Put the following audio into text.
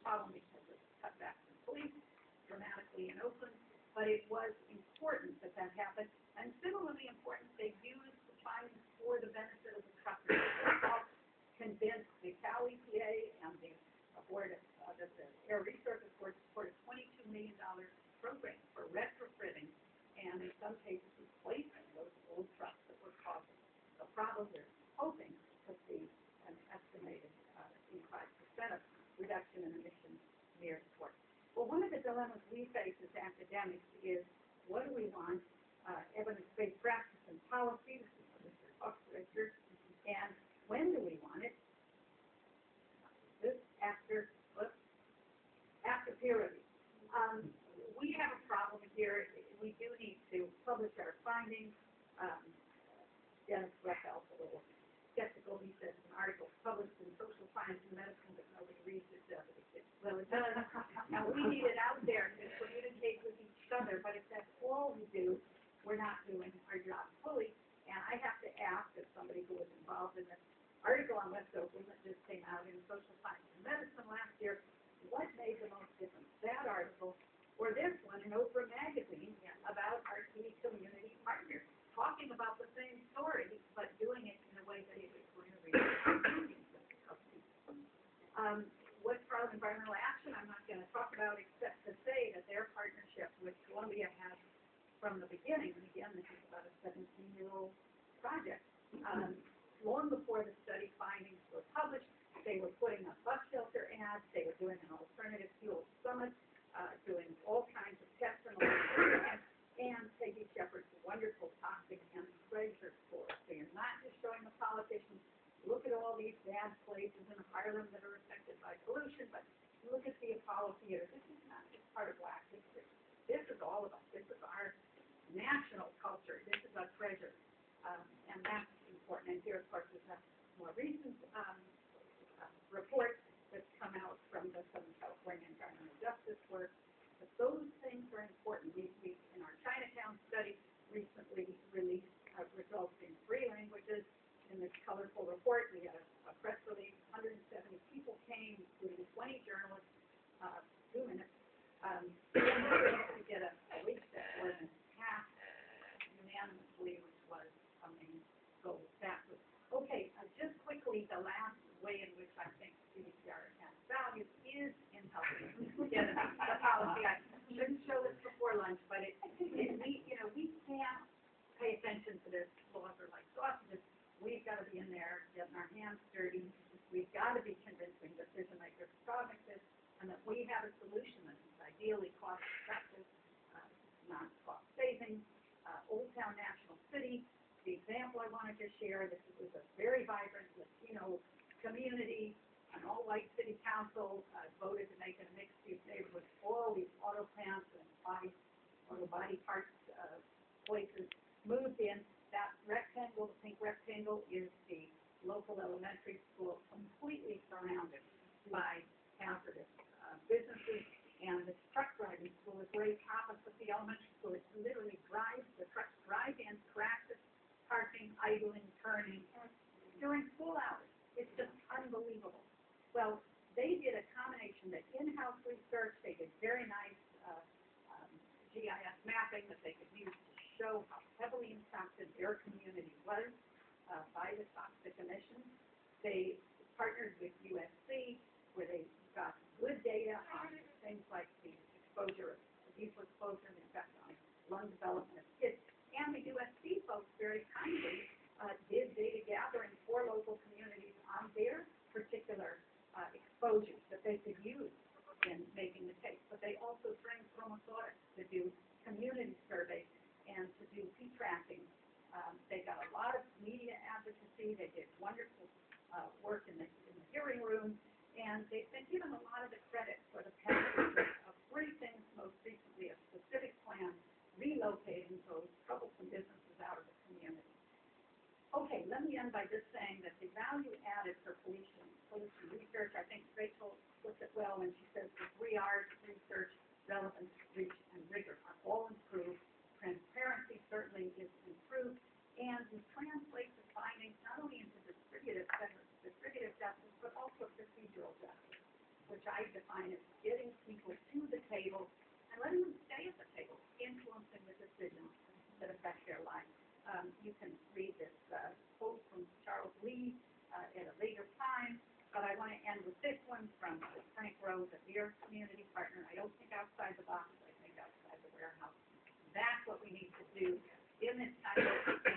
problem because of cutbacks in police dramatically in Oakland, but it was important that that happened. And similarly important, they used the funds for the benefit of the truckers. Convinced the Cal EPA and the board of the Air Resources Board supported $22 million program for retrofitting and in some cases replacing those old trucks that were causing the problem. They're hoping to see an estimated 85% of reduction in emissions near the port. Well, one of the dilemmas we face as academics is what do we want? Evidence-based practice and policy. This is what Mr. Fox, Richard, and when do we want it? This after peer review. We have a problem here. We do need to publish our findings. Dennis Reffelt, a little skeptical. He says an article published in Social Science and Medicine, but nobody reads it. Well, it does. Now, we need it out there to communicate with each other, but if that's all we do, we're not doing our job fully. And I have to ask, as somebody who was involved in this article on West Oakland that just came out in Social Science and Medicine last year, what made the most difference? That article or this one in Oprah Magazine about our key community partners, talking about the same story, but doing it in a way that it was going to reach millions of people. What's Carl Environmental Action? I'm not going to talk about except to say that their partnership with Columbia has from the beginning, and again, this is about a 17-year-old project. Long before the study findings were published, they were putting up bus shelter ads, they were doing an alternative fuel summit, doing all kinds of tests and Peggy Shepard's wonderful toxic and treasure score. So you're not just showing the politicians, look at all these bad places in Harlem that are affected by pollution, but look at the Apollo Theater. This is not just part of Black history. This is all of us. This is our national culture. This is our treasure. And that's important. And here, of course, is a more recent report that's come out from the Southern California Environmental Justice work. But those things are important. We in our Chinatown study, recently released results in 3 languages. In this colorful report, we had a press release. 170 people came, including 20 journalists, 2 minutes. To get a release that more than half unanimously, which was a main goal. That was okay. Just quickly, the last way in which I think GDPR has value is in helping get the policy. I shouldn't show this before lunch, but we can't pay attention to this. Laws are like sausages. We've got to be in there, getting our hands dirty. We've got to be convincing decision makers to solve this, and that we have a solution that is ideally cost effective, not cost saving. Old Town National City, the example I wanted to share, this was a very vibrant Latino community. An all-white city council voted to make it a mixed-use neighborhood. All these auto plants and auto body parts places moved in. That rectangle, the pink rectangle, is the local elementary school, completely surrounded by hazardous businesses. And the truck driving school is right opposite the elementary school. It literally the trucks drive in, practice parking, idling, turning during school hours. It's just unbelievable. Well, they did a combination of in-house research. They did very nice GIS mapping that they could use to show how heavily impacted their community was by the toxic emissions. They partnered with USC, where they got good data on things like the exposure, the diesel exposure, and the effect on lung development of kids. And the USC folks very kindly did data gathering for local communities on their particular exposures that they could use in making the case. But they also trained Chromosaurus to do community surveys and to do tracking. They got a lot of media advocacy. They did wonderful work in the hearing room. And they've been given a lot of the credit for the passage of 3 things, most recently a specific plan relocating those troublesome businesses out of the community. Okay, let me end by just saying that the value added for pollution research, I think Rachel puts it well when she says the 3 R's, research, relevance, reach, and rigor, are all improved. Transparency certainly is improved, and we translate the findings not only into distributive justice, but also procedural justice, which I I define as getting people to the table and letting them stay at the table, influencing the decisions that affect their lives. You can read this quote from Charles Lee at a later time, but I want to end with this one from Frank Rose, a dear community partner. I don't think outside the box, I think outside the warehouse. That's what we need to do in this time of